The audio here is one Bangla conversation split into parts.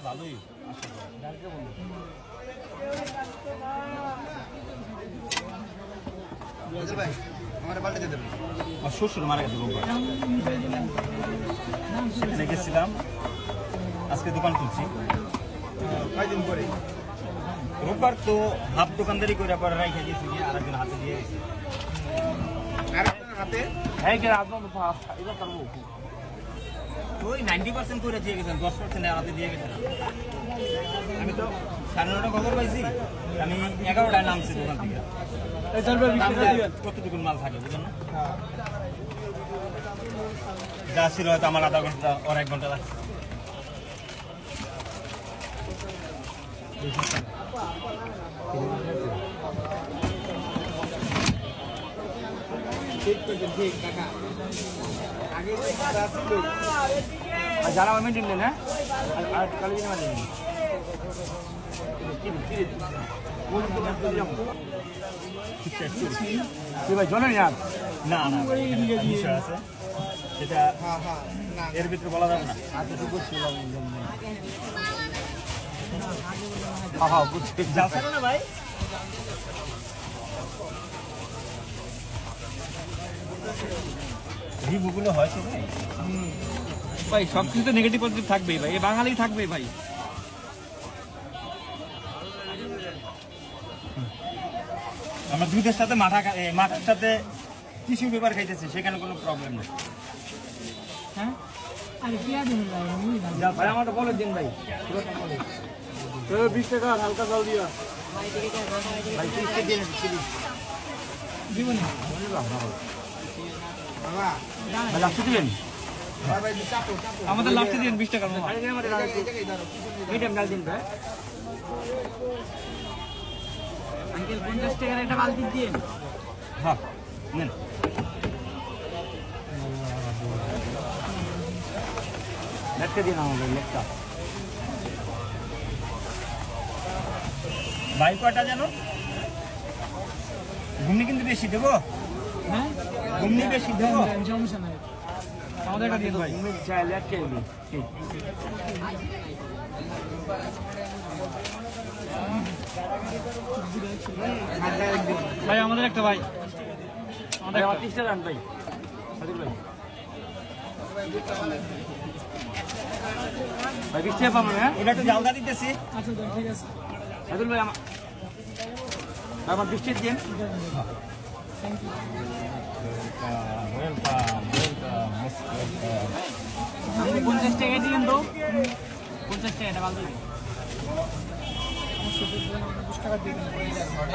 ভালোই শ্বশুর মারা গেছে সেখানে গেছিলাম, আজকে দোকান খুলছি কয়দিন পরে। রোববার তো হাফ দোকানদারি করে পরে রাইখে দিয়েছি, আরেকজন হাতে দিয়ে গেছি। ওই 90% করে দিয়ে গেছেন, 10% হাতে দিয়ে গেছেন। আমি তো 9:30 খবর পাইছি, আমি 11টায় নামছি দোকান থেকে। কতটুকু মাল থাকে বুঝলেন না? যা ছিল হয়তো আমার আধা ঘন্টা ওর 1 ঘন্টা লাগছে। যারা মেনটেন নেন, হ্যাঁ আর কালি ভাই জলেন না না বিষয় আছে, সেটা এর ভিতরে বলা যাবে না। ভাই রিভিউগুলো হয়েছে ভাই, ভাই সব কিছু তো নেগেটিভ পজিটিভ থাকবেই ভাই, এ বাঙালি থাকবেই ভাই। আমরা দুধের সাথে মাঠার সাথে টিস্যু পেপার খাইতেছি, সেখানে কোনো প্রবলেম নেই। হ্যাঁ ভাই আমাকে বলে দিন ভাই, 20 টাকা হালকা চাল দিয়া ভাই 30 টাকা দিয়ে দিবেন ভাই লাস্টে দিবেন। আমাদের লাস্টে দিন 20 টাকার মতো। মিডিয়াম ডাল দিন ভাই। আঙ্কেল 50 টাকার একটা বালতি দিন। হ্যাঁ নেন। লেটকে দিন আমাদের লেটকা। ভাই কয়টা জানো? ঘুমনি কিন্তু বেশি দেবো। হ্যাঁ ঘুমনি বেশি দেবো। সমস্যা নাই, আমাদের একটা দিন ভাই। চাই লেটকে দিন। ভাই আমাদের একটা ভাই, আমাদের 30 টাকা ভাই। সাদিক ভাই ভাই 20 টাকা পাবেন। হ্যাঁ এটা একটু জালদা দিতেছি। আচ্ছা ঠিক আছে সাদিক ভাই আমার 20 টাকা দিন। আপনি 50 টাকা দিন তো, 50 টাকা এটা বালতি দিন।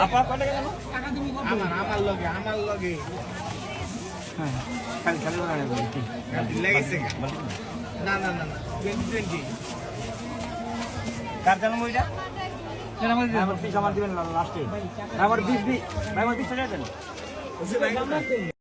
আপা কত টাকা জানো? টাকা তুমি কত? আমার লগে হ্যাঁ খালি খালি বানালে বলছি লেগেছে না 20 কার জানো ওইটা? এটা আমাদের দিন। আমার 20 আমার দিবেন লাস্টে। আমার 20 টাকা দেন।